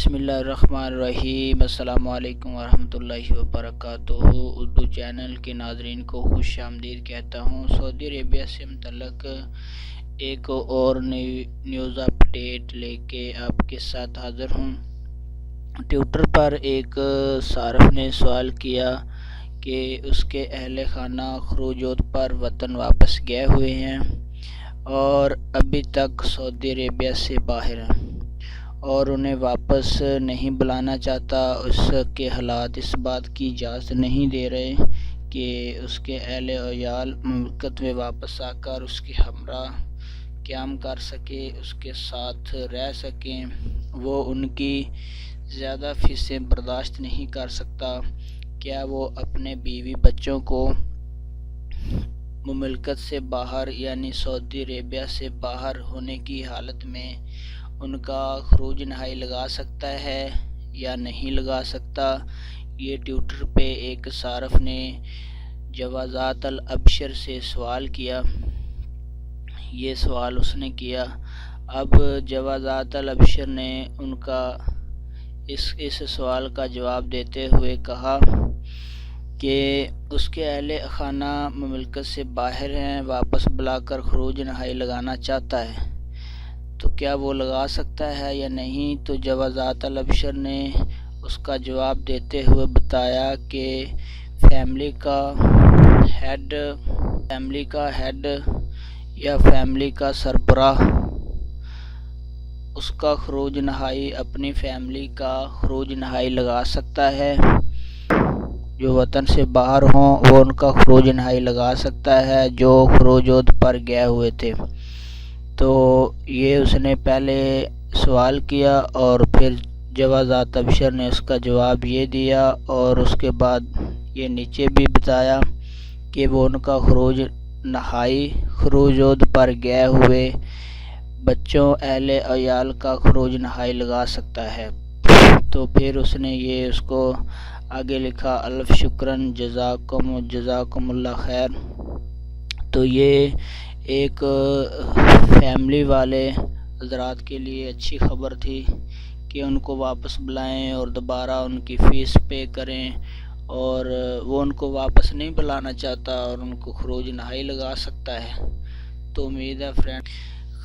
بسم اللہ الرحمن الرحیم۔ السلام علیکم ورحمۃ اللہ وبرکاتہ۔ اردو چینل کے ناظرین کو خوش آمدید کہتا ہوں۔ سعودی عربیہ سے متعلق ایک اور نیوز اپڈیٹ لے کے آپ کے ساتھ حاضر ہوں۔ ٹویٹر پر ایک صارف نے سوال کیا کہ اس کے اہل خانہ خروج پر وطن واپس گئے ہوئے ہیں اور ابھی تک سعودی عربیہ سے باہر ہیں اور انہیں واپس نہیں بلانا چاہتا۔ اس کے حالات اس بات کی اجازت نہیں دے رہے کہ اس کے اہل عیال مملکت میں واپس آ کر اس کے ہمراہ قیام کر سکے، اس کے ساتھ رہ سکیں۔ وہ ان کی زیادہ فیسیں برداشت نہیں کر سکتا۔ کیا وہ اپنے بیوی بچوں کو مملکت سے باہر یعنی سعودی عربیہ سے باہر ہونے کی حالت میں ان کا خروج نہائی لگا سکتا ہے یا نہیں لگا سکتا؟ یہ ٹویٹر پہ ایک صارف نے جوازات الابشر سے سوال کیا۔ یہ سوال اس نے کیا۔ اب جوازات الابشر نے ان کا اس سوال کا جواب دیتے ہوئے کہا کہ اس کے اہل خانہ مملکت سے باہر ہیں، واپس بلا کر خروج نہائی لگانا چاہتا ہے، تو کیا وہ لگا سکتا ہے یا نہیں؟ تو جوازات الابشر نے اس کا جواب دیتے ہوئے بتایا کہ فیملی کا ہیڈ یا فیملی کا سربراہ اس کا خروج نہائی اپنی فیملی کا خروج نہائی لگا سکتا ہے۔ جو وطن سے باہر ہوں وہ ان کا خروج نہائی لگا سکتا ہے جو خروج پر گئے ہوئے تھے۔ تو یہ اس نے پہلے سوال کیا اور پھر جوازات الابشر نے اس کا جواب یہ دیا، اور اس کے بعد یہ نیچے بھی بتایا کہ وہ ان کا خروج نہائی خروج پر گئے ہوئے بچوں اہل عیال کا خروج نہائی لگا سکتا ہے۔ تو پھر اس نے یہ اس کو آگے لکھا، الف شکرن، جزاکم اللہ خیر۔ تو یہ ایک فیملی والے حضرات کے لیے اچھی خبر تھی کہ ان کو واپس بلائیں اور دوبارہ ان کی فیس پے کریں، اور وہ ان کو واپس نہیں بلانا چاہتا اور ان کو خروج نہائی لگا سکتا ہے۔ تو امید ہے فرینڈ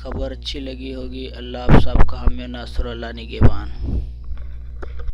خبر اچھی لگی ہوگی۔ اللہ آپ سب کا حامی و ناصر، اللہ نگہبان۔